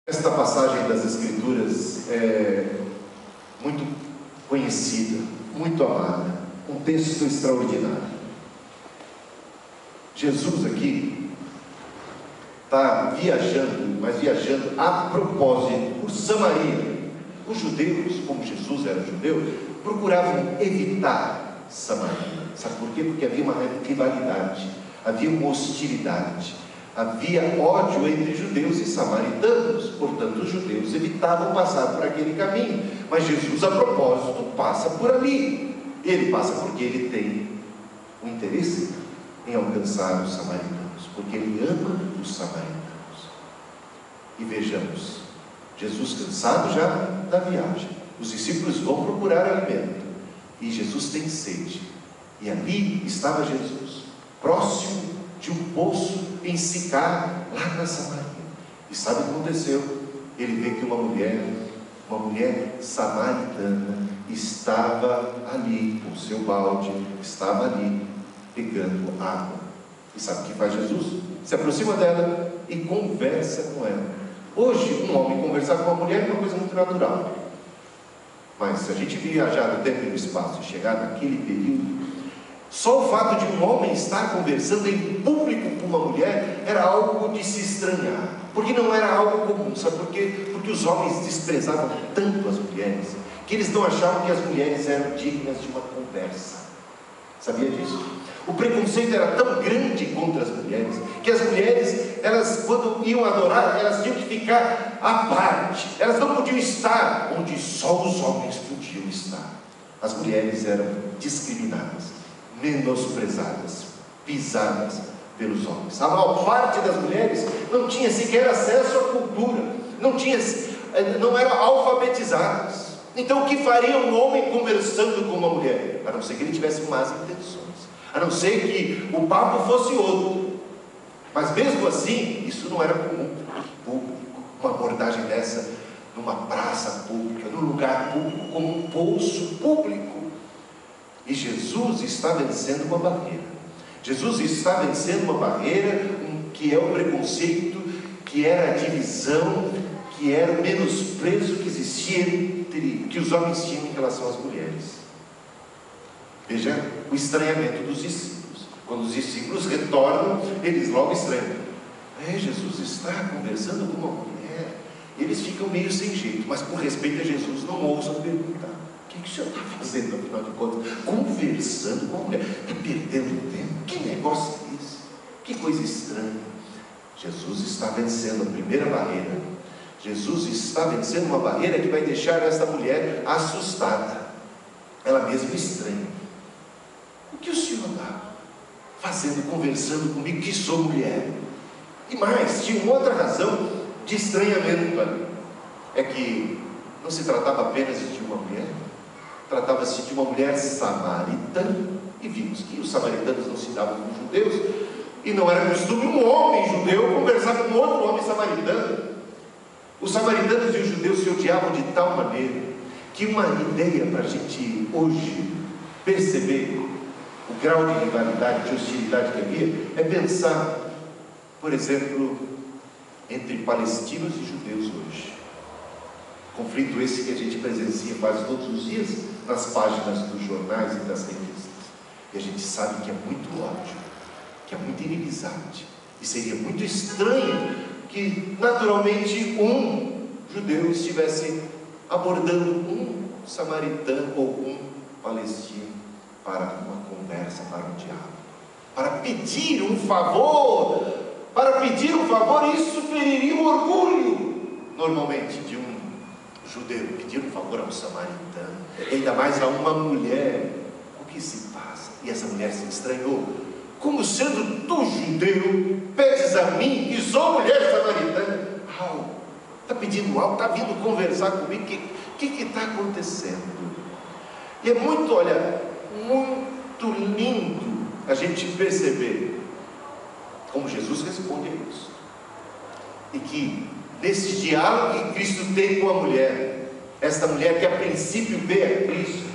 Esta passagem das Escrituras é muito conhecida, muito amada, um texto extraordinário. Jesus aqui está viajando, mas viajando a propósito por Samaria. Os judeus, como Jesus era judeu, procuravam evitar Samaria. Sabe por quê? Porque havia uma rivalidade, havia uma hostilidade. Havia ódio entre judeus e samaritanos, portanto os judeus evitavam passar por aquele caminho, mas Jesus a propósito passa por ali. Ele passa porque ele tem um interesse em alcançar os samaritanos, porque ele ama os samaritanos. E vejamos, Jesus cansado já da viagem, os discípulos vão procurar alimento, e Jesus tem sede, e ali estava Jesus, próximo de um poço em Sicar, lá na Samaria. E sabe o que aconteceu? Ele vê que uma mulher samaritana estava ali com o seu balde, estava ali pegando água. E sabe o que faz Jesus? Se aproxima dela e conversa com ela. Hoje, um homem conversar com uma mulher é uma coisa muito natural, mas se a gente viajar no tempo e no espaço e chegar naquele período, só o fato de um homem estar conversando em público com uma mulher era algo de se estranhar, porque não era algo comum. Sabe por quê? Porque os homens desprezavam tanto as mulheres, que eles não achavam que as mulheres eram dignas de uma conversa. Sabia disso? O preconceito era tão grande contra as mulheres, que as mulheres, elas quando iam adorar, elas tinham que ficar à parte, elas não podiam estar onde só os homens podiam estar. As mulheres eram discriminadas, menosprezadas, pisadas pelos homens. A maior parte das mulheres não tinha sequer acesso à cultura, não eram alfabetizadas. Então o que faria um homem conversando com uma mulher? A não ser que ele tivesse más intenções, a não ser que o papo fosse outro. Mas mesmo assim, isso não era comum em público, uma abordagem dessa numa praça pública, num lugar público, como um poço público. E Jesus está vencendo uma barreira. Jesus está vencendo uma barreira que é o preconceito, que era a divisão, que era o menosprezo que existia que os homens tinham em relação às mulheres. Veja o estranhamento dos discípulos. Quando os discípulos retornam, eles logo estranham. Jesus está conversando com uma mulher. Eles ficam meio sem jeito, mas por respeito a Jesus não ousam perguntar. O que o senhor está fazendo, afinal de contas? Conversando com a mulher? Está perdendo tempo? Que negócio é esse? Que coisa estranha. Jesus está vencendo a primeira barreira. Jesus está vencendo uma barreira que vai deixar esta mulher assustada. Ela mesma estranha. O que o senhor está fazendo, conversando comigo, que sou mulher? E mais, tinha uma outra razão de estranhamento ali. É que não se tratava apenas de uma mulher, tratava-se de uma mulher samaritana, e vimos que os samaritanos não se davam com os judeus, e não era costume um homem judeu conversar com outro homem samaritano. Os samaritanos e os judeus se odiavam de tal maneira, que uma ideia para a gente hoje perceber o grau de rivalidade, de hostilidade que havia, é pensar, por exemplo, entre palestinos e judeus hoje. Conflito esse que a gente presencia quase todos os dias nas páginas dos jornais e das revistas. E a gente sabe que é muito ódio, que é muita inimizade. E seria muito estranho que naturalmente um judeu estivesse abordando um samaritano ou um palestino para uma conversa, para um diálogo, para pedir um favor. Para pedir um favor, isso feriria o orgulho normalmente de um judeu. Pedir um favor a um samaritano, ainda mais a uma mulher. O que se passa? E essa mulher se estranhou. Como sendo tu judeu, pedes a mim, que sou mulher samaritana, está pedindo algo, está vindo conversar comigo, o que está acontecendo? E é muito, olha, muito lindo a gente perceber como Jesus responde a isso. E que nesse diálogo que Cristo tem com a mulher, esta mulher que a princípio vê a Cristo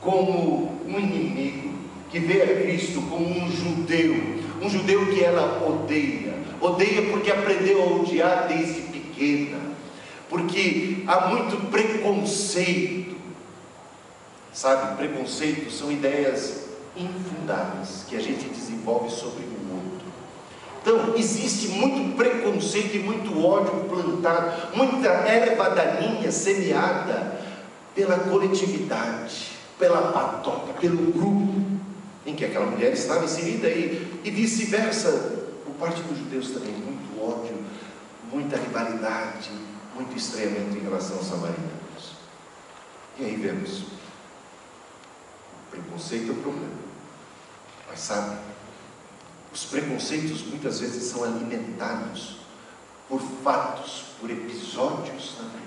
como um inimigo, que vê a Cristo como um judeu que ela odeia porque aprendeu a odiar desde pequena. pequena, porque há muito preconceito. Sabe, preconceitos são ideias infundadas que a gente desenvolve sobre o outro. Então, existe muito preconceito e muito ódio plantado, muita erva daninha semeada pela coletividade, pela patota, pelo grupo em que aquela mulher estava inserida, e vice-versa, por parte dos judeus também, muito ódio, muita rivalidade, muito estranhamento em relação aos samaritanos. E aí vemos, o preconceito é o problema, mas sabe, os preconceitos muitas vezes são alimentados por fatos, por episódios na vida.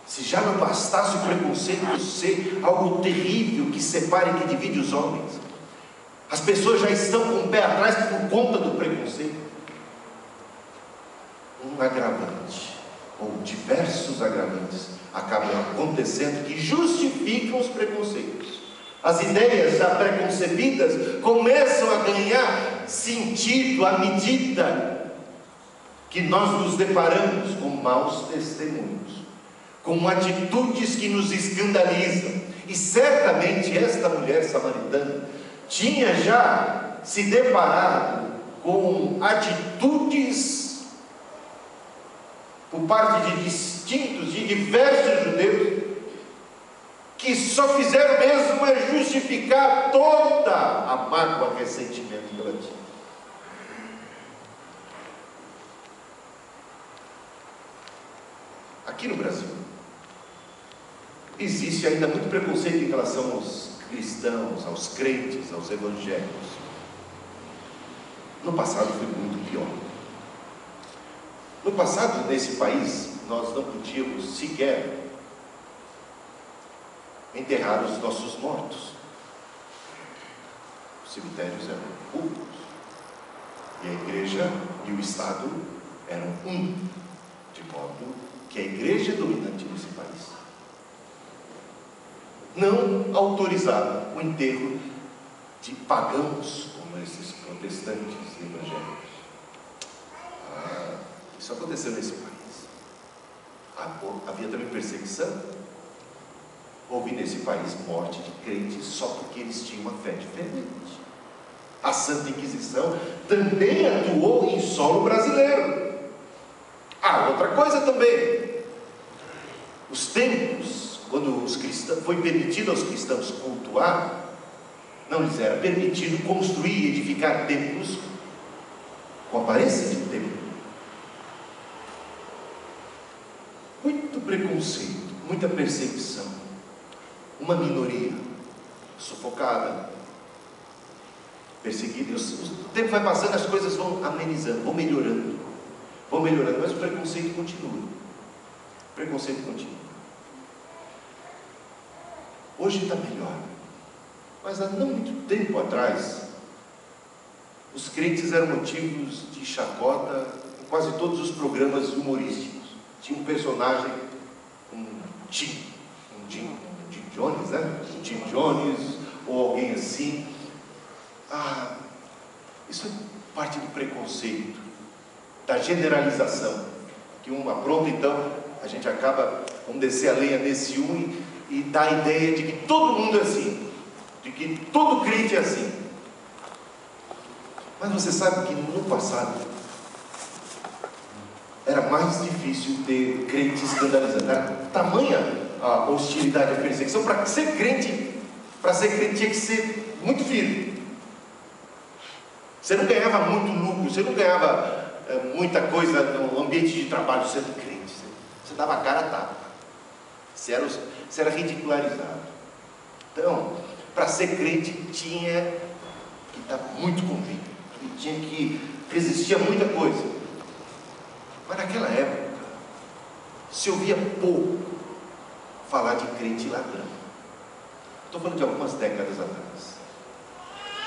Se já não bastasse o preconceito ser algo terrível que separa e que divide os homens, as pessoas já estão com o pé atrás por conta do preconceito. Um agravante, ou diversos agravantes, acabam acontecendo que justificam os preconceitos. As ideias já preconcebidas começam a ganhar sentido à medida que nós nos deparamos com maus testemunhos, com atitudes que nos escandalizam. E certamente esta mulher samaritana tinha já se deparado com atitudes por parte de distintos, de diversos judeus, que só fizeram mesmo é justificar toda a mágoa, ressentimento que ela tinha. Aqui no Brasil existe ainda muito preconceito em relação aos cristãos, aos crentes, aos evangélicos. No passado foi muito pior. No passado, nesse país, nós não podíamos sequer enterrar os nossos mortos. Os cemitérios eram públicos, e a igreja e o Estado eram um, de modo que a igreja é dominante nesse país não autorizava o enterro de pagãos, como esses protestantes evangélicos. Isso aconteceu nesse país. Havia também perseguição. Houve nesse país morte de crentes só porque eles tinham uma fé diferente. A Santa Inquisição também atuou em solo brasileiro. Outra coisa também. Os templos, quando os cristãos, foi permitido aos cristãos cultuar, não lhes era permitido construir e edificar templos com aparência de um templo. Muito preconceito, muita perseguição. Uma minoria sufocada, perseguida. O tempo vai passando, as coisas vão amenizando, vão melhorando, mas o preconceito continua. O preconceito continua. Hoje está melhor, mas há não muito tempo atrás, os crentes eram motivos de chacota em quase todos os programas humorísticos. Tinha um personagem, um Jim Jones, né? Jim Jones, ou alguém assim. Isso é parte do preconceito, da generalização, que um apronta, então a gente acaba, vamos descer a lenha nesse e dá a ideia de que todo mundo é assim, de que todo crente é assim. Mas você sabe que no passado era mais difícil ter crente escandalizando. Era tamanha a hostilidade, a perseguição. Para ser crente tinha que ser muito firme. Você não ganhava muito lucro, você não ganhava muita coisa no ambiente de trabalho sendo crente. Você dava a cara a tapa. Você era ridicularizado. Então, para ser crente tinha que estar muito convicto, tinha que resistir a muita coisa. Mas naquela época se ouvia pouco falar de crente ladrão. Estou falando de algumas décadas atrás.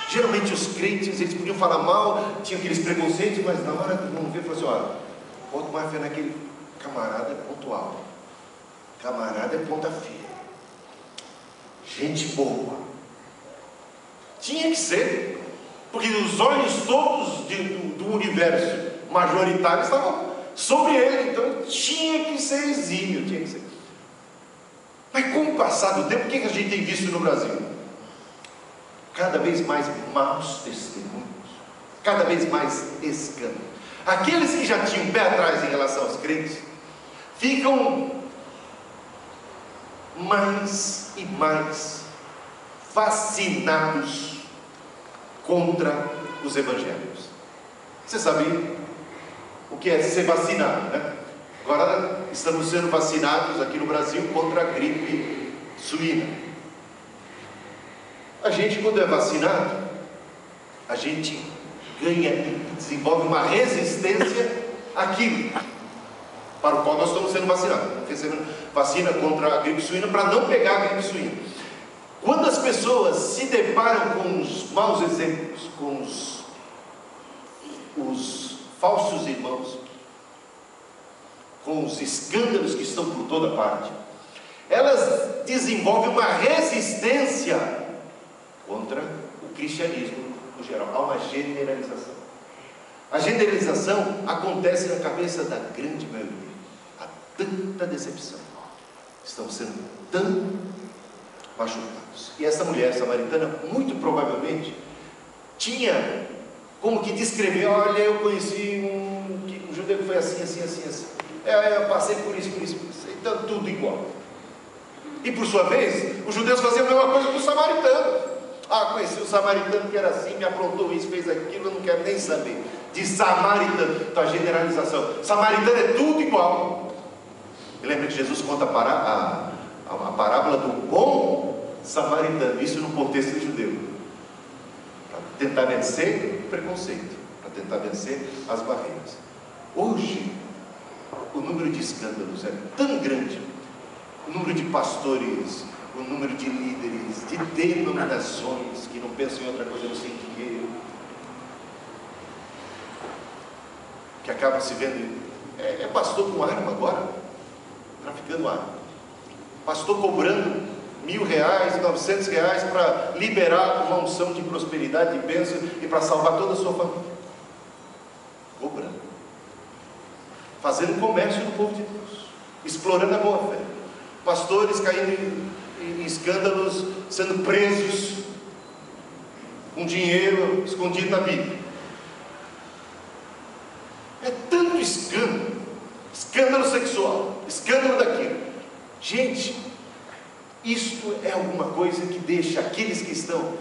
Geralmente os crentes, eles podiam falar mal, tinham aqueles preconceitos, mas na hora de não ver, falaram assim: pode mais fé naquele camarada é pontual, camarada é ponta firme, gente boa. Tinha que ser, porque os olhos todos do universo majoritário estavam sobre ele. Então tinha que ser exímio, tinha que ser. Mas com o passar do tempo, o que a gente tem visto no Brasil? Cada vez mais maus testemunhos, cada vez mais escândalos. Aqueles que já tinham pé atrás em relação aos crentes, ficam mais e mais vacinados contra os evangélicos. Você sabe o que é ser vacinado, né? Agora estamos sendo vacinados aqui no Brasil contra a gripe suína. A gente, quando é vacinado, a gente ganha e desenvolve uma resistência àquilo para o qual nós estamos sendo vacinados. Recebendo vacina contra a gripe suína para não pegar a gripe suína. Quando as pessoas se deparam com os maus exemplos, com os falsos irmãos, com os escândalos que estão por toda parte, elas desenvolvem uma resistência contra o cristianismo no geral. Há uma generalização. A generalização acontece na cabeça da grande maioria. Há tanta decepção, estão sendo tão machucados. E essa mulher samaritana, muito provavelmente, tinha como que descrever: olha, eu conheci um judeu que foi assim, assim, assim, assim. Eu passei por isso, então tudo igual. E por sua vez, os judeus faziam a mesma coisa com os samaritanos. Conheci o samaritano que era assim, me aprontou isso, fez aquilo, eu não quero nem saber. De samaritano, então a generalização. Samaritano é tudo igual. E lembra que Jesus conta a parábola do bom samaritano, isso no contexto judeu, para tentar vencer o preconceito, para tentar vencer as barreiras. Hoje, o número de escândalos é tão grande, o número de pastores, o número de líderes, de denominações que não pensam em outra coisa não sem dinheiro, que acaba se vendo. É pastor com arma agora, traficando arma, pastor cobrando R$1.000, R$900 para liberar uma unção de prosperidade, de bênção e para salvar toda a sua família, cobrando, fazendo comércio do povo de Deus, explorando a boa fé, pastores caindo em escândalos, sendo presos com dinheiro escondido na Bíblia. É tanto escândalo, escândalo sexual, escândalo daquilo. Gente, isto é alguma coisa que deixa aqueles que estão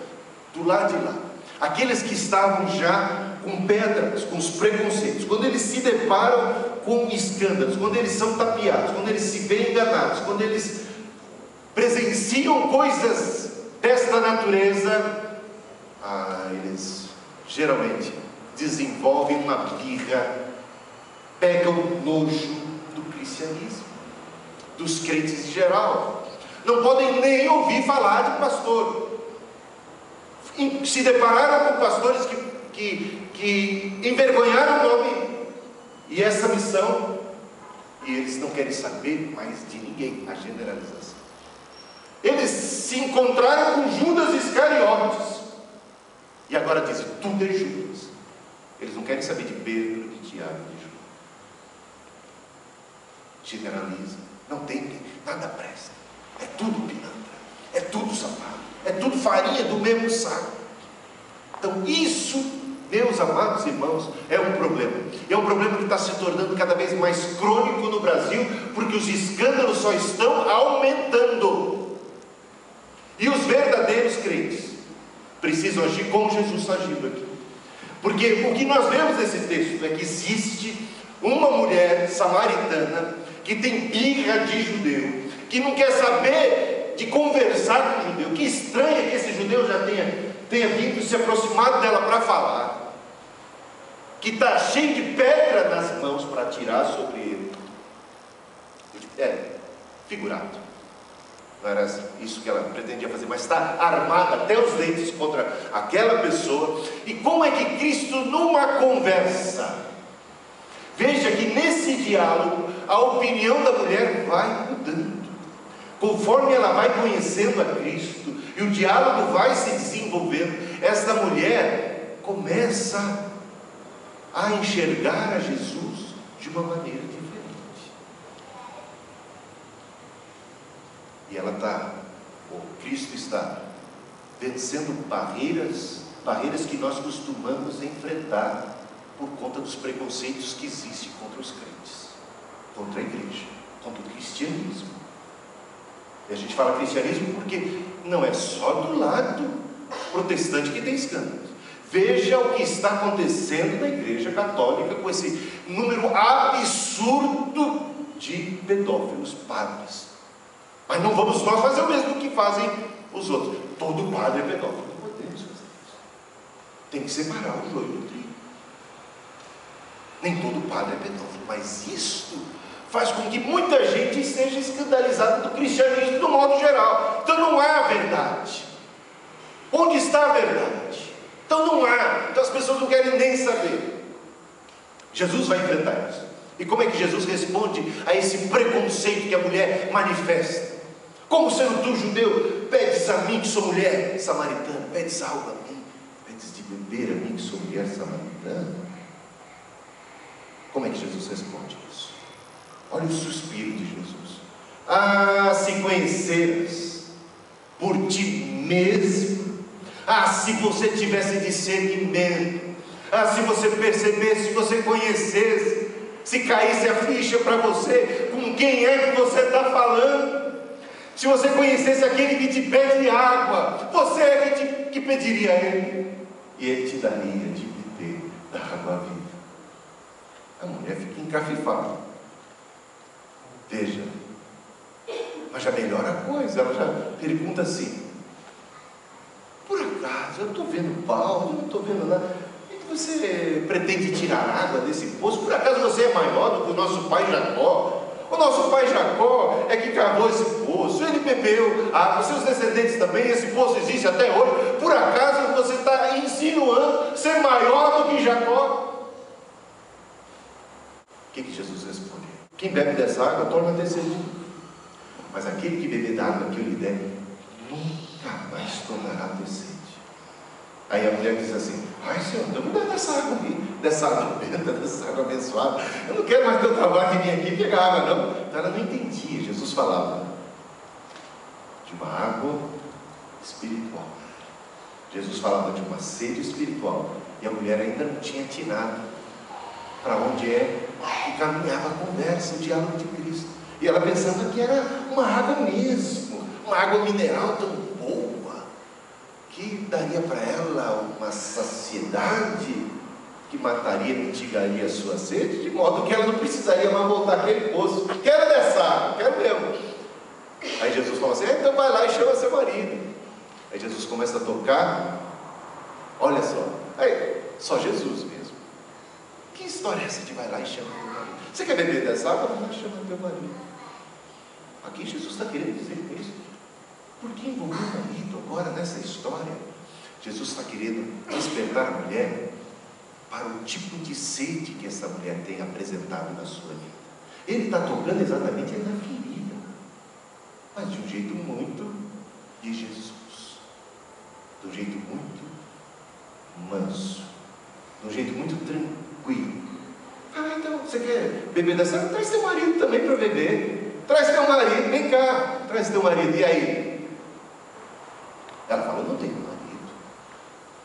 do lado de lá, aqueles que estavam já com pedras, com os preconceitos, quando eles se deparam com escândalos, quando eles são tapeados, quando eles se veem enganados, quando eles presenciam coisas desta natureza, eles geralmente desenvolvem uma birra, pegam nojo do cristianismo, dos crentes em geral, não podem nem ouvir falar de pastor. Se depararam com pastores que envergonharam o nome e essa missão, e eles não querem saber mais de ninguém. A generalização. Eles se encontraram com Judas Iscariotes e agora dizem: tudo é Judas. Eles não querem saber de Pedro, de Tiago, de João. Generaliza, não tem, nada presta, é tudo pilantra, é tudo safado, é tudo farinha do mesmo saco. Então isso, meus amados irmãos, é um problema. É um problema que está se tornando cada vez mais crônico no Brasil, porque os escândalos só estão aumentando. E os verdadeiros crentes precisam agir como Jesus está agindo aqui. Porque o que nós vemos nesse texto é que existe uma mulher samaritana que tem birra de judeu, que não quer saber de conversar com o judeu. Que estranho que esse judeu já tenha vindo se aproximado dela para falar, que está cheio de pedra nas mãos para atirar sobre ele. Figurado, não era isso que ela pretendia fazer, mas está armada até os dentes contra aquela pessoa. E como é que Cristo, numa conversa, veja que nesse diálogo a opinião da mulher vai mudando, conforme ela vai conhecendo a Cristo e o diálogo vai se desenvolvendo, esta mulher começa a enxergar a Jesus de uma maneira diferente. E ela está, ou Cristo está, vencendo barreiras que nós costumamos enfrentar por conta dos preconceitos que existem contra os crentes, contra a igreja, contra o cristianismo. E a gente fala cristianismo porque não é só do lado protestante que tem escândalos. Veja o que está acontecendo na igreja católica com esse número absurdo de pedófilos padres. Mas não vamos nós fazer o mesmo que fazem os outros. Todo padre é pedófilo. Não podemos fazer isso. Tem que separar o joio do trigo. Nem todo padre é pedófilo, mas isto faz com que muita gente seja escandalizada do cristianismo do modo geral. Então não há a verdade. Onde está a verdade? Então não há. Então as pessoas não querem nem saber. Jesus vai enfrentar isso. E como é que Jesus responde a esse preconceito que a mulher manifesta? Como sendo tu judeu, pedes a mim que sou mulher samaritana, pedes algo a mim, pedes de beber a mim que sou mulher samaritana? Como é que Jesus responde isso? Olha o suspiro de Jesus. Ah, se conheceras por ti mesmo, ah, se você tivesse discernimento, ah, se você percebesse, se você conhecesse, se caísse a ficha para você, com quem é que você está falando, se você conhecesse aquele que te pede água, você é que pediria a ele, e ele te daria de beber da água viva. A mulher fica encafifada. Veja, mas já melhora a coisa, ela já pergunta assim: por acaso, eu estou vendo balde, eu não estou vendo nada, e que você pretende tirar água desse poço? Por acaso você é maior do que o nosso pai Jacó? O nosso pai Jacó é que cavou esse poço, ele bebeu água, seus descendentes também, esse poço existe até hoje. Por acaso você está insinuando ser maior do que Jacó? O que Jesus responde? Quem bebe dessa água torna a ter sede, mas aquele que beber da água que eu lhe der, nunca mais tornará a ter sede. Aí a mulher diz assim: ai Senhor, não me dá dessa água aqui, dessa água benta, dessa água abençoada, eu não quero mais ter o trabalho de vir aqui pegar água não. Então ela não entendia. Jesus falava de uma água espiritual, Jesus falava de uma sede espiritual, e a mulher ainda não tinha atinado para onde é que caminhava a conversa, o diálogo de Cristo, e ela pensava que era uma água mesmo, uma água mineral tão boa, que daria para ela uma saciedade que mataria, mitigaria a sua sede, de modo que ela não precisaria mais voltar àquele poço. Quero dessa água, quero mesmo. Aí Jesus fala assim: então vai lá e chama seu marido. Aí Jesus começa a tocar, olha só, aí, só Jesus mesmo. Que história é essa de vai lá e chama teu marido? Você quer beber dessa água? Vai lá e chama teu marido. Aqui Jesus está querendo dizer isso. Por que envolver o marido agora nessa história? Jesus está querendo despertar a mulher para o tipo de sede que essa mulher tem apresentado na sua vida. Ele está tocando exatamente na ferida, mas de um jeito muito de Jesus, de um jeito muito manso, de um jeito muito tranquilo. Ah, então você quer beber dessa água? Traz teu marido também para beber. Traz teu marido, vem cá, traz teu marido. E aí? Ela fala: eu não tenho marido.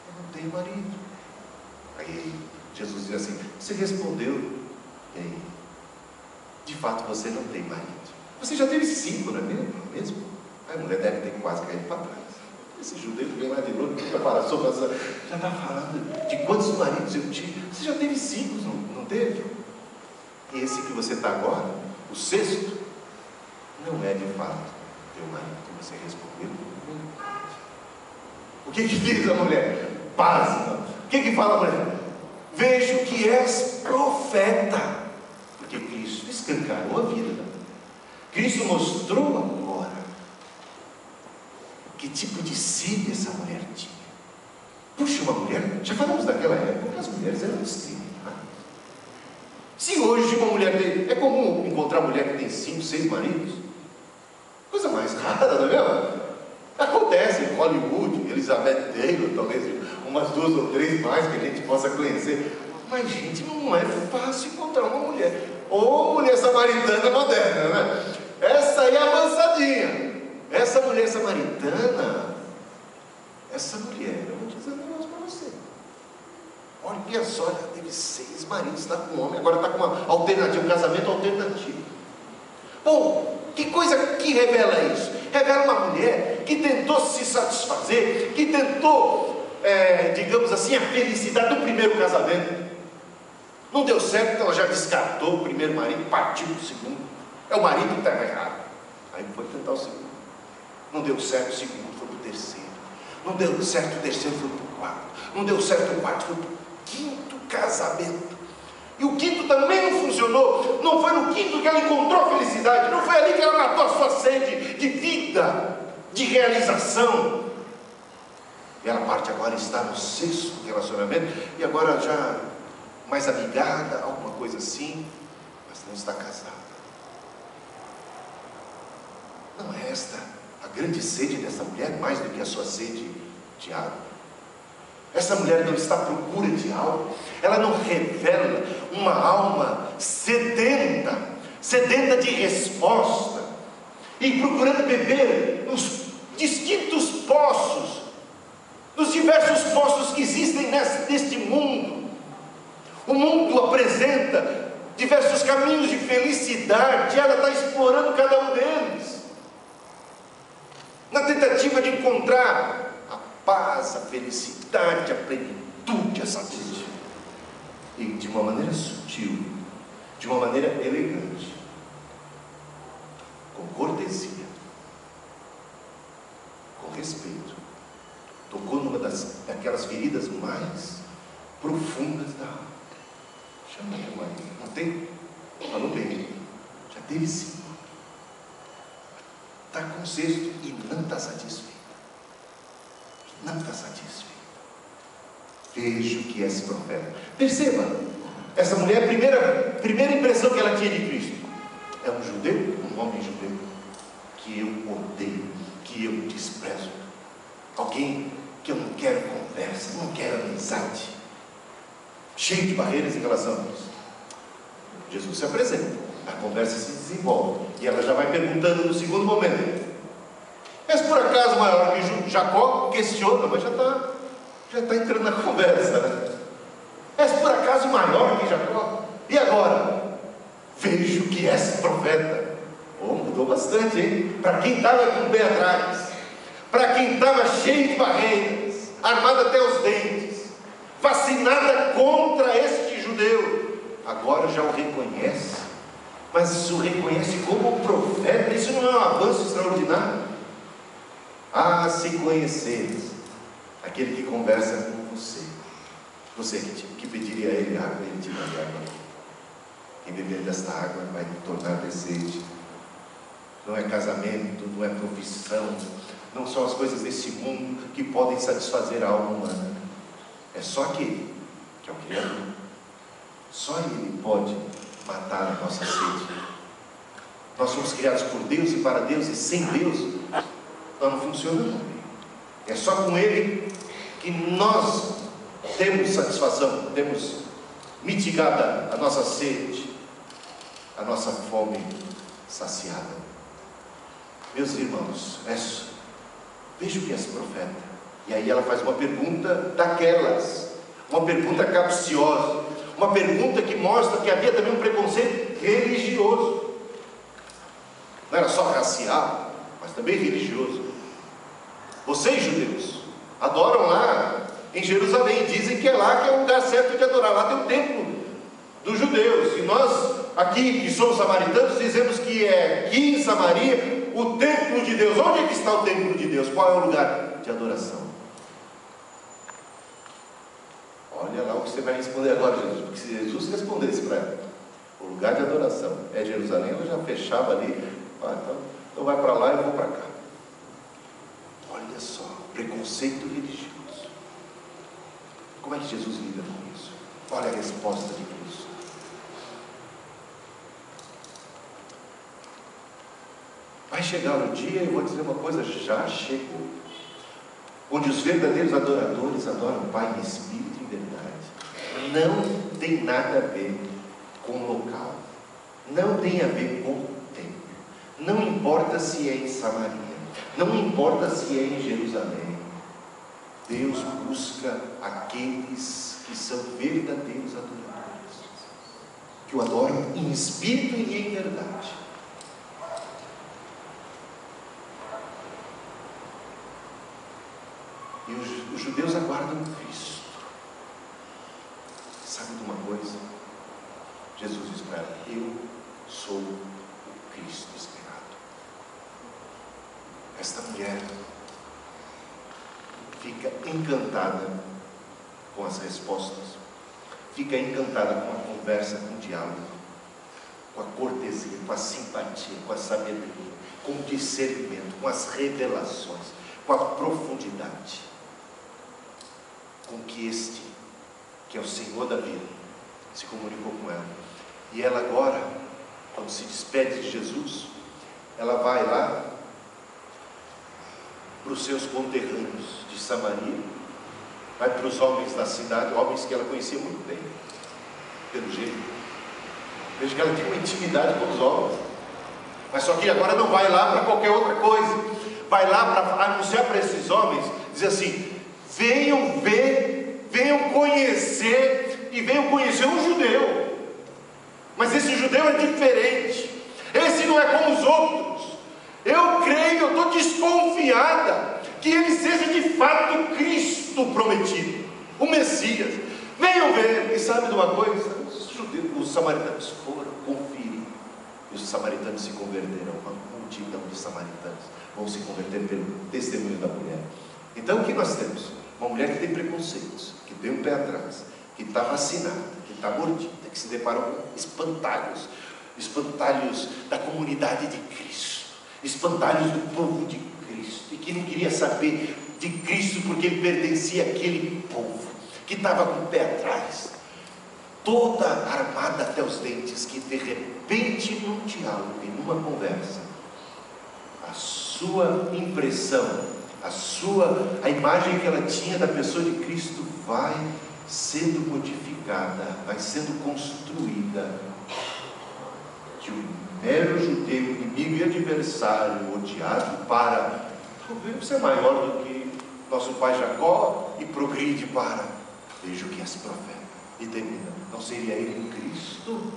Eu não tenho marido. Aí Jesus diz assim: você respondeu. E aí? De fato você não tem marido. Você já teve 5, não é mesmo? A mulher deve ter quase caído para trás. Esse judeu que vem lá de novo, que preparação, já está falando de quantos maridos eu tive. Você já teve 5, não teve? E esse que você está agora, o 6º, não é de fato teu marido. Você respondeu. O que diz a mulher? Pasma. O que fala a mulher? Vejo que és profeta. Porque Cristo escancarou a vida. Cristo mostrou agora que tipo de sede essa mulher tinha. Puxa, uma mulher, já falamos daquela época, as mulheres eram discriminadas. Se hoje uma mulher tem, é comum encontrar mulher que tem 5, 6 maridos, coisa mais rara, não é mesmo? Acontece em Hollywood, Elizabeth Taylor, talvez umas 2 ou 3 mais que a gente possa conhecer. Mas, gente, não é fácil encontrar uma mulher. Ou mulher samaritana moderna, né? Essa aí é avançadinha. samaritana, essa mulher, eu vou dizer um negócio para você. Olha só, ela teve 6 maridos, está com um homem, agora está com uma alternativa, um casamento alternativo. Bom, que coisa que revela isso? Revela uma mulher que tentou se satisfazer, que tentou, digamos assim, a felicidade do primeiro casamento. Não deu certo, então ela já descartou o primeiro marido, partiu para o segundo. É o marido que estava errado. Aí foi tentar o segundo. Não deu certo, o segundo foi para o terceiro. Não deu certo, o terceiro foi para o quarto. Não deu certo, o quarto foi para o quinto casamento. E o quinto também não funcionou. Não foi no quinto que ela encontrou felicidade. Não foi ali que ela matou a sua sede de vida, de realização. E ela parte agora, está no 6º relacionamento. E agora já mais amigada, alguma coisa assim. Mas não está casada. Não é esta a grande sede dessa mulher, mais do que a sua sede de água? Essa mulher não está à procura de algo, ela não revela uma alma sedenta de resposta, e procurando beber nos distintos poços, nos diversos poços que existem neste mundo. O mundo apresenta diversos caminhos de felicidade, ela está explorando cada um deles, na tentativa de encontrar a paz, a felicidade, a plenitude, a satisfação. E de uma maneira sutil, de uma maneira elegante, com cortesia, com respeito, tocou numa daquelas feridas mais profundas da alma. Chama meu marido, não tem? Falou bem, já teve 5. Está com 6º e não está satisfeito. Não está satisfeito. Vejo que és profeta. Perceba, essa mulher, a primeira impressão que ela tinha de Cristo é um judeu, um homem judeu, que eu odeio, que eu desprezo. Alguém que eu não quero conversa, não quero amizade, cheio de barreiras em relação a isso. Jesus se apresenta, a conversa se desenvolve, e ela já vai perguntando no segundo momento: és por acaso maior que Jacó? Questiona, mas já está entrando na conversa, né? És por acaso maior que Jacó? E agora? Vejo que és profeta. Oh, mudou bastante, hein? Para quem estava com o pé atrás, para quem estava cheio de barreiras, armado até os dentes, vacinada contra este judeu, agora já o reconhece, mas o reconhece como profeta. Isso não é um avanço extraordinário? Ah, se conheceres aquele que conversa com você que pediria a ele água, ele te daria água. Quem beber desta água vai tornar desejo. Não é casamento, não é profissão, não são as coisas desse mundo que podem satisfazer a alma humana. É só aquele que é o Criador. Só Ele pode matar a nossa sede. Nós somos criados por Deus e para Deus, e sem Deus nós não funcionamos. É só com Ele que nós temos satisfação, temos mitigada a nossa sede, a nossa fome saciada. Meus irmãos, vejo que és profeta. E aí ela faz uma pergunta daquelas, uma pergunta capciosa, uma pergunta que mostra que havia também um preconceito religioso. Não era só racial, mas também religioso. Vocês, judeus, adoram lá em Jerusalém, dizem que é lá que é o lugar certo de adorar. Lá tem o templo dos judeus, e nós aqui que somos samaritanos dizemos que é aqui em Samaria o templo de Deus. Onde é que está o templo de Deus? Qual é o lugar de adoração? Olha lá o que você vai responder agora, Jesus. Porque se Jesus respondesse para ela, o lugar de adoração é Jerusalém, ela já fechava ali. Então vai para lá e eu vou para cá. Olha só, preconceito religioso. Como é que Jesus lida com isso? Olha a resposta de Cristo. Vai chegar o dia, eu vou dizer uma coisa, já chegou, onde os verdadeiros adoradores adoram o Pai em espírito e em verdade. Não tem nada a ver com o local, não tem a ver com o tempo, não importa se é em Samaria, Não importa se é em Jerusalém, Deus busca aqueles que são verdadeiros adoradores, que o adoram em espírito e em verdade. E os judeus aguardam Cristo. Sabe de uma coisa? Jesus diz para ela: eu sou o Cristo esperado. Esta mulher fica encantada com as respostas, fica encantada com a conversa, com o diálogo, com a cortesia, com a simpatia, com a sabedoria, com o discernimento, com as revelações, com a profundidade com que este, que é o Senhor da vida, se comunicou com ela. E ela agora, quando se despede de Jesus, ela vai lá para os seus conterrâneos de Samaria, vai para os homens da cidade, homens que ela conhecia muito bem, pelo jeito. Veja que ela tinha uma intimidade com os homens, mas só que agora não vai lá para qualquer outra coisa, vai lá para anunciar para esses homens, dizer assim: venham ver, venham conhecer, e venham conhecer um judeu. Mas esse judeu é diferente, esse não é como os outros. Eu creio, eu estou desconfiada que ele seja de fato Cristo prometido, o Messias. Venham ver. E sabe de uma coisa? Os samaritanos foram conferir, e os samaritanos se converteram. Uma multidão de samaritanos vão se converter pelo testemunho da mulher. Então o que nós temos? Uma mulher que tem preconceitos, que tem um pé atrás, que está vacinada, que está mordida, que se deparou com espantalhos da comunidade de Cristo, espantalhos do povo de Cristo, e que não queria saber de Cristo porque ele pertencia àquele povo, que estava com o pé atrás, toda armada até os dentes, que de repente num diálogo e numa conversa, a sua impressão, a imagem que ela tinha da pessoa de Cristo vai sendo modificada, vai sendo construída, de um mero judeu, inimigo e adversário, odiado, para ser maior do que nosso pai Jacó, e progride para: vejo que és profeta. E termina: não seria ele em Cristo?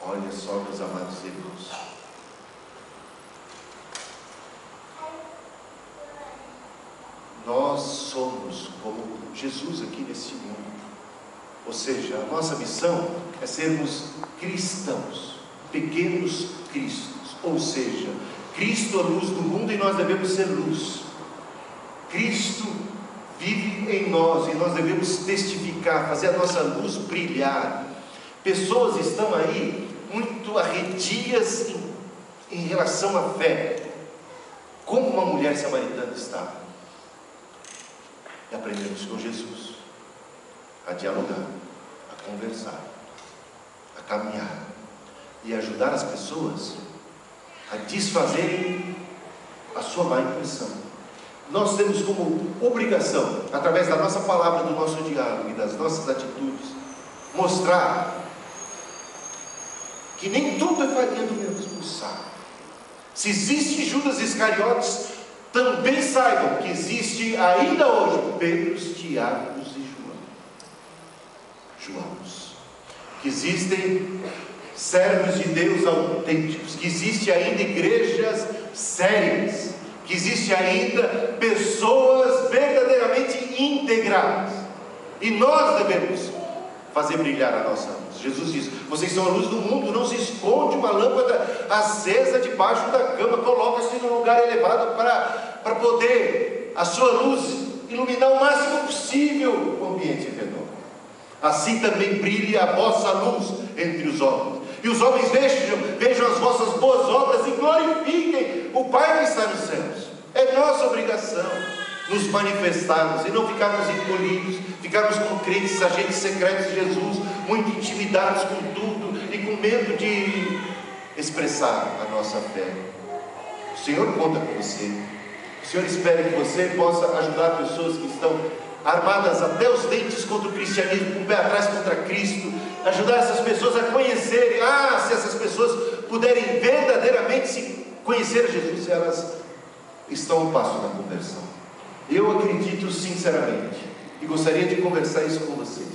Olha só, meus amados irmãos, nós somos como Jesus aqui nesse mundo. Ou seja, a nossa missão é sermos cristãos, pequenos cristos. Ou seja, Cristo é a luz do mundo e nós devemos ser luz. Cristo vive em nós e nós devemos testificar, fazer a nossa luz brilhar. Pessoas estão aí muito arredias em relação à fé, como uma mulher samaritana estava. E aprendemos com Jesus a dialogar, a conversar, a caminhar e ajudar as pessoas a desfazerem a sua má impressão. Nós temos como obrigação, através da nossa palavra, do nosso diálogo e das nossas atitudes, mostrar que nem tudo é farinha do mesmo saco. Se existe Judas Iscariotes, também saibam que existe ainda hoje Pedros, Tiagos e Joãos, que existem servos de Deus autênticos, que existe ainda igrejas sérias, que existe ainda pessoas verdadeiramente íntegras, e nós devemos fazer brilhar a nossa luz. Jesus diz: vocês são a luz do mundo. Não se esconde uma lâmpada acesa debaixo da cama, coloca-se num lugar elevado para poder a sua luz iluminar o máximo possível o ambiente ao redor. Assim também brilhe a vossa luz entre os homens, e os homens vejam as vossas boas obras e glorifiquem o Pai que está nos céus. É nossa obrigação nos manifestarmos e não ficarmos encolhidos, ficarmos como crentes, agentes secretos de Jesus, muito intimidados com tudo e com medo de expressar a nossa fé. O Senhor conta com você. O Senhor espera que você possa ajudar pessoas que estão armadas até os dentes contra o cristianismo, com o pé atrás contra Cristo, ajudar essas pessoas a conhecerem. Se essas pessoas puderem verdadeiramente se conhecer Jesus, elas estão ao passo da conversão. Eu acredito sinceramente, e gostaria de conversar isso com vocês.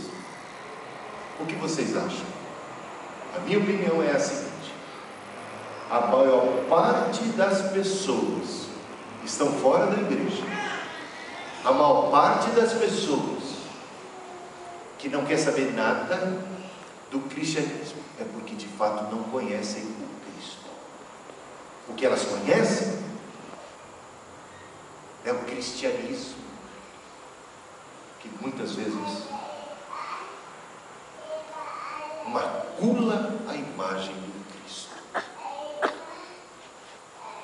O que vocês acham? A minha opinião é a seguinte: a maior parte das pessoas estão fora da igreja. A maior parte das pessoas que não quer saber nada do cristianismo é porque de fato não conhecem o Cristo. O que elas conhecem é o cristianismo, que muitas vezes macula a imagem do Cristo.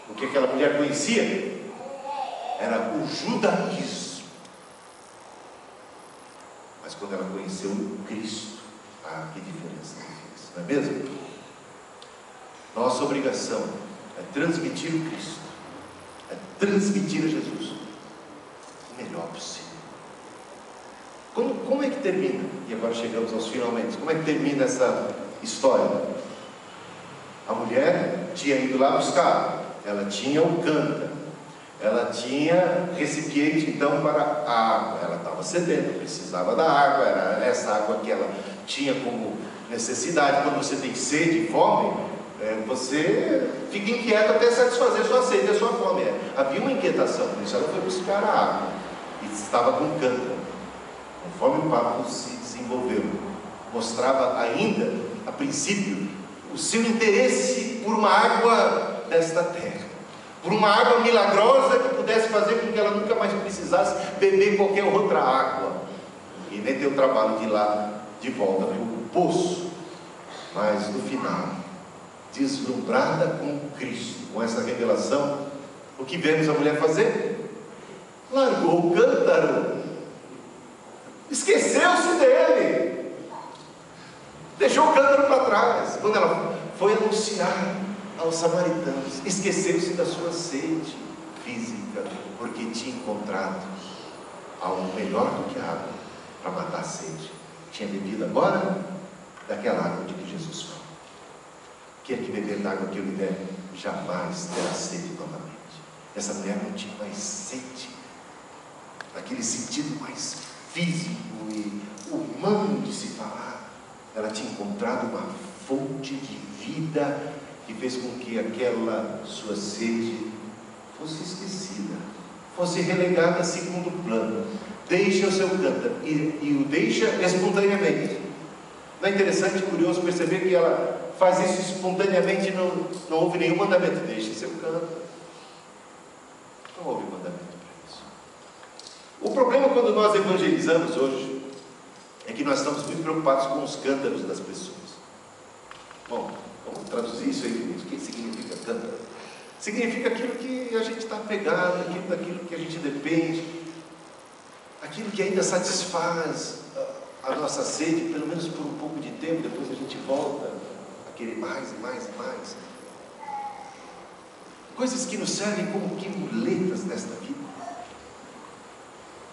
O que aquela mulher conhecia era o judaísmo. Mas quando ela conheceu o Cristo, que diferença fez, não é mesmo? Nossa obrigação é transmitir o Cristo, é transmitir a Jesus o melhor possível. Como é que termina? E agora chegamos aos finalmente. Como é que termina essa história? A mulher tinha ido lá buscar, ela tinha o cântaro, ela tinha recipiente então para a água, ela estava sedenta, precisava da água, era essa água que ela tinha como necessidade. Quando você tem sede e fome, você fica inquieto até satisfazer sua sede e a sua fome. Havia uma inquietação, por isso ela foi buscar a água e estava com cântaro. Conforme o papo se desenvolveu, mostrava ainda, a princípio, o seu interesse por uma água desta terra, por uma água milagrosa que pudesse fazer com que ela nunca mais precisasse beber qualquer outra água e nem ter o trabalho de ir lá de volta para o poço. Mas no final, deslumbrada com Cristo, com essa revelação, o que vemos a mulher fazer? Largou o cântaro, esqueceu-se dele, deixou o cântaro para trás. Quando ela foi anunciar aos samaritanos, esqueceu-se da sua sede física, porque tinha encontrado algo melhor do que a água para matar a sede. Tinha bebido agora daquela água de que Jesus fala: aquele que beber da água que eu lhe der jamais terá sede novamente. Essa mulher não tinha mais sede, naquele sentido mais físico e humano de se falar. Ela tinha encontrado uma fonte de vida que fez com que aquela sua sede fosse esquecida, fosse relegada a segundo plano. Deixa o seu cântaro e o deixa espontaneamente. Não é interessante e curioso perceber que ela faz isso espontaneamente e não houve nenhum mandamento? Deixe seu cântaro. Não houve mandamento para isso. O problema quando nós evangelizamos hoje é que nós estamos muito preocupados com os cântaros das pessoas. Bom, vamos traduzir isso aí. O que significa cântaro? Significa aquilo que a gente está apegado, daquilo que a gente depende, aquilo que ainda satisfaz a nossa sede, pelo menos por um pouco de tempo. Depois a gente volta a querer mais e mais e mais. Coisas que nos servem como que muletas nesta vida,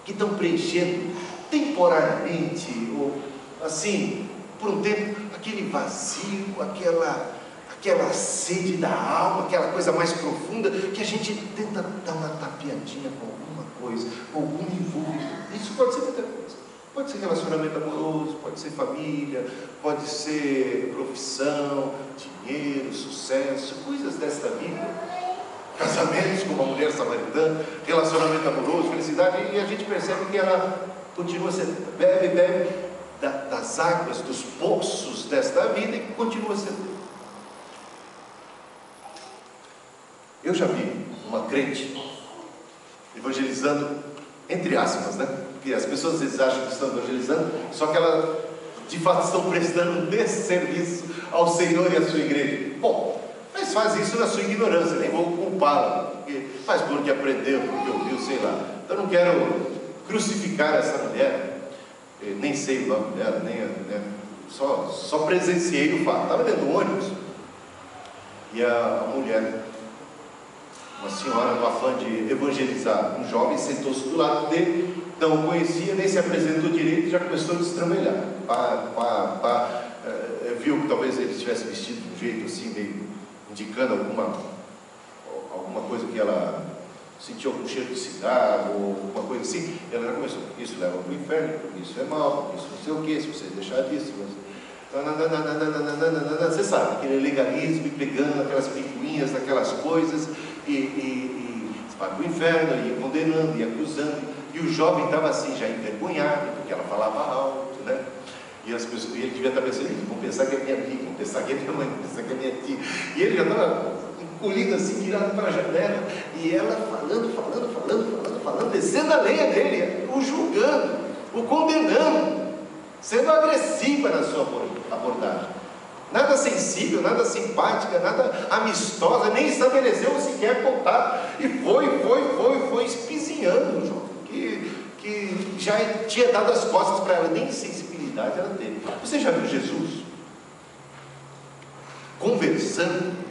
que estão preenchendo temporariamente, ou assim, por um tempo, aquele vazio, aquela sede da alma, aquela coisa mais profunda, que a gente tenta dar uma tapeadinha com alguma coisa, com algum envolvimento. Isso pode ser muita coisa. Pode ser relacionamento amoroso, pode ser família, pode ser profissão, dinheiro, sucesso, coisas desta vida. Casamentos com uma mulher samaritana, relacionamento amoroso, felicidade, e a gente percebe que ela continua sendo, bebe das águas, dos poços desta vida, e continua sendo. Eu já vi uma crente evangelizando, entre aspas, né? Porque as pessoas às vezes acham que estão evangelizando, só que elas de fato estão prestando um desserviço ao Senhor e à sua igreja. Bom, mas faz isso na sua ignorância, nem vou culpá-la, porque faz porque aprendeu, porque ouviu, sei lá. Então não quero crucificar essa mulher, nem sei o nome dela, só presenciei o fato. Estava dentro do ônibus e a mulher, uma senhora, no afã de evangelizar um jovem, sentou-se do lado dele, não o conhecia, nem se apresentou direito e já começou a destramelhar. Viu que talvez ele estivesse vestido de um jeito assim, meio indicando alguma coisa que ela sentiu algum cheiro de cigarro, ou alguma coisa assim, ela já começou, isso leva para o inferno, porque isso é mal, porque isso não sei o que, se você deixar disso, você sabe, aquele legalismo, e pegando aquelas picuinhas, aquelas coisas, e vai para o inferno, e condenando, e acusando, e o jovem estava assim, já envergonhado, porque ela falava alto, né? E as pessoas, ele devia estar pensando, vão pensar que é minha amiga, vão pensar que é minha mãe, vão pensar que é minha tia, e ele já estava encolhido assim, virado para a janela, e ela falando, descendo a lenha dele, o julgando, o condenando, sendo agressiva na sua abordagem, nada sensível, nada simpática, nada amistosa, nem estabeleceu sequer contato, e foi espizinhando o jovem, que já tinha dado as costas para ela, nem sensibilidade ela teve. Você já viu Jesus conversando?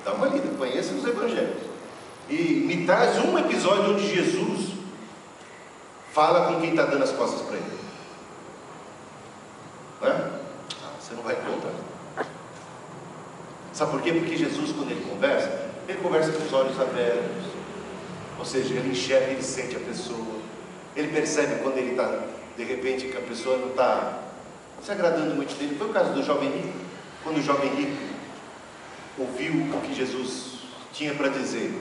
Dá uma lida, conheça os evangelhos, e me traz um episódio onde Jesus fala com quem está dando as costas para ele. Não é? Você não vai encontrar. Sabe por quê? Porque Jesus, quando ele conversa com os olhos abertos, ou seja, ele enxerga, ele sente a pessoa, ele percebe quando ele está, de repente, que a pessoa não está se agradando muito dele. Foi o caso do jovem rico, quando o jovem rico ouviu o que Jesus tinha para dizer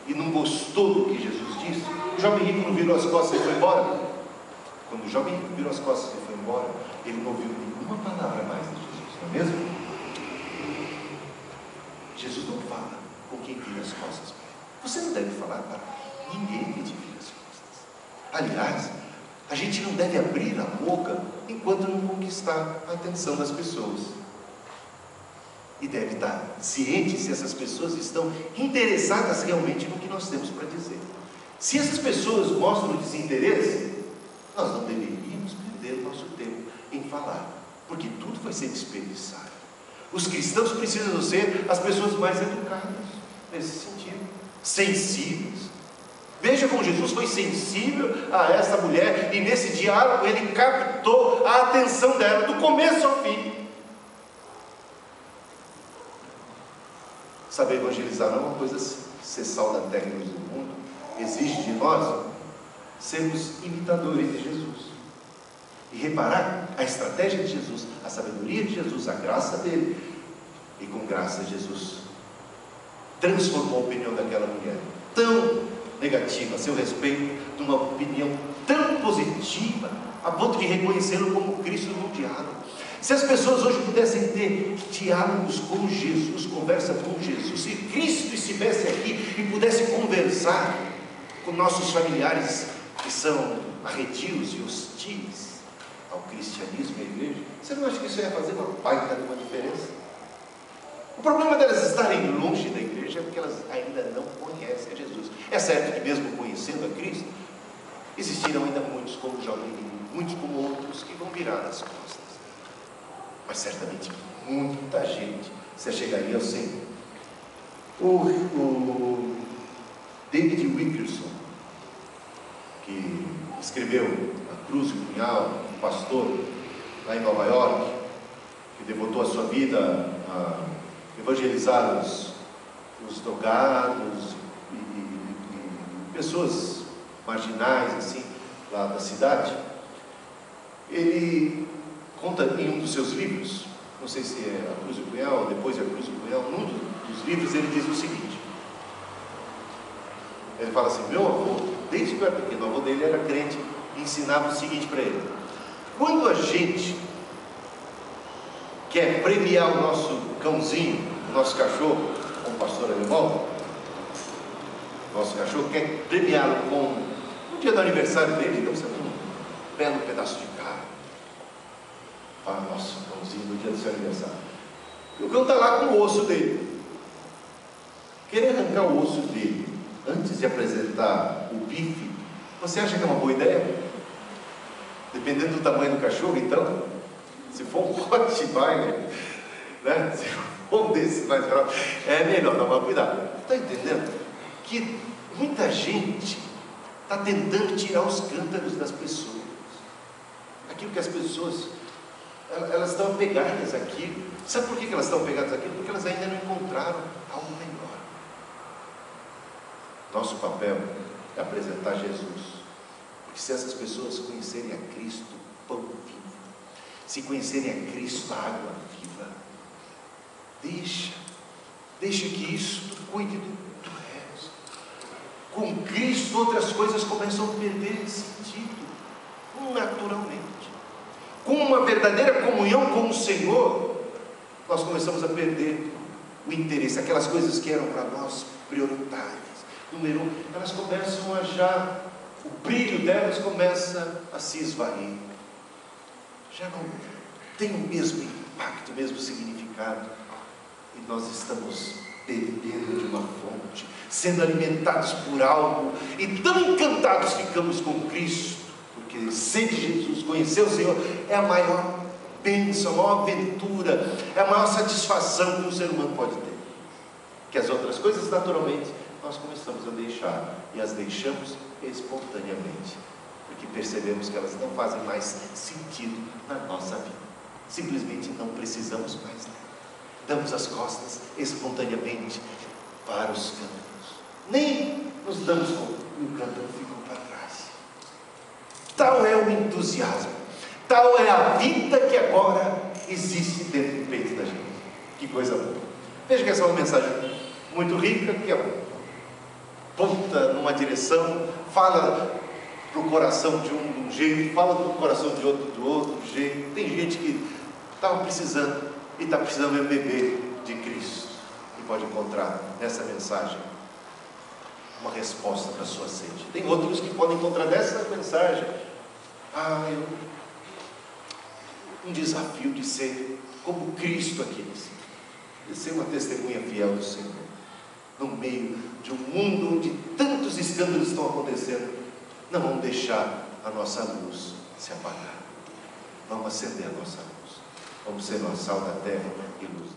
e não gostou do que Jesus disse, o jovem rico não virou as costas e foi embora. Quando o jovem rico virou as costas e foi embora, ele não ouviu nenhuma palavra mais de Jesus, não é mesmo? Jesus não fala com quem vira as costas para ele. Você não deve falar para ninguém que te vira as costas. Aliás, a gente não deve abrir a boca enquanto não conquistar a atenção das pessoas. E deve estar ciente se essas pessoas estão interessadas realmente no que nós temos para dizer. Se essas pessoas mostram desinteresse, nós não deveríamos perder o nosso tempo em falar, porque tudo vai ser desperdiçado. Os cristãos precisam ser as pessoas mais educadas, nesse sentido, sensíveis. Veja como Jesus foi sensível a essa mulher, e nesse diálogo ele captou a atenção dela, do começo ao fim. Saber evangelizar não é uma coisa ser sal da terra e luz do mundo. Exige de nós sermos imitadores de Jesus e reparar a estratégia de Jesus, a sabedoria de Jesus, a graça dele. E com graça Jesus transformou a opinião daquela mulher tão negativa a seu respeito numa opinião tão positiva, a ponto de reconhecê-lo como Cristo no diálogo. Se as pessoas hoje pudessem ter diálogos com Jesus, conversa com Jesus, se Cristo estivesse aqui e pudesse conversar com nossos familiares que são arredios e hostis ao cristianismo e à igreja, você não acha que isso ia fazer uma baita de uma diferença? O problema delas estarem longe da igreja é porque elas ainda não conhecem a Jesus. É certo que mesmo conhecendo a Cristo, existirão ainda muitos como o jovem rico, muitos como outros que vão virar as costas. Mas certamente muita gente se achegaria ao Senhor. O David Wilkerson, que escreveu A Cruz e o Punhal, um pastor lá em Nova York, que devotou a sua vida a evangelizar os drogados e pessoas marginais assim, lá da cidade. Ele conta em um dos seus livros, não sei se é A Cruz e o Punhal ou depois A Cruz e o Punhal, num dos livros ele diz o seguinte, ele fala assim: meu avô, desde que eu era pequeno, o avô dele era crente, e ensinava o seguinte para ele: quando a gente quer premiar o nosso cãozinho, o nosso cachorro, como pastor alemão, nosso cachorro quer premiá-lo com, no dia do aniversário dele, digamos assim, um belo pedaço de carne para o nosso cãozinho no dia do seu aniversário. E o cão está lá com o osso dele. Querer arrancar o osso dele antes de apresentar o bife, você acha que é uma boa ideia? Dependendo do tamanho do cachorro, então, se for um Rottweiler, né? Se for um desses mais grosso, é melhor tomar cuidado. Está entendendo? Que muita gente está tentando tirar os cântaros das pessoas. Aquilo que as pessoas, elas estão apegadas àquilo. Sabe por que elas estão apegadas àquilo? Porque elas ainda não encontraram algo melhor. Nosso papel é apresentar Jesus. Porque se essas pessoas conhecerem a Cristo, o pão vivo, se conhecerem a Cristo, a água viva, deixa que isso cuide do resto. Com Cristo outras coisas começam a perder sentido, naturalmente. Com uma verdadeira comunhão com o Senhor, nós começamos a perder o interesse, aquelas coisas que eram para nós prioritárias. Número um, elas começam a já, o brilho delas começa a se esvair, já não tem o mesmo impacto, o mesmo significado, e nós estamos bebendo de uma fonte, sendo alimentados por algo, e tão encantados ficamos com Cristo, porque ser de Jesus, conhecer o Senhor, é a maior bênção, a maior aventura, é a maior satisfação que um ser humano pode ter. Que as outras coisas, naturalmente, nós começamos a deixar, e as deixamos espontaneamente, porque percebemos que elas não fazem mais sentido na nossa vida, simplesmente não precisamos mais dela. Damos as costas espontaneamente para os cântaros, nem nos damos conta, e o cântaro ficou para trás. Tal é o entusiasmo, tal é a vida que agora existe dentro do peito da gente. Que coisa boa. Veja que essa é uma mensagem muito rica, que aponta numa direção, fala para o coração de um jeito, fala para o coração de outro do outro jeito. Tem gente que estava precisando e está precisando mesmo beber de Cristo, e pode encontrar nessa mensagem uma resposta para a sua sede. Tem outros que podem encontrar nessa mensagem um desafio de ser como Cristo aqui nesse mundo, de ser uma testemunha fiel do Senhor, no meio de um mundo onde tantos escândalos estão acontecendo. Não vamos deixar a nossa luz se apagar, vamos acender a nossa luz, vamos ser uma sal da terra e luz.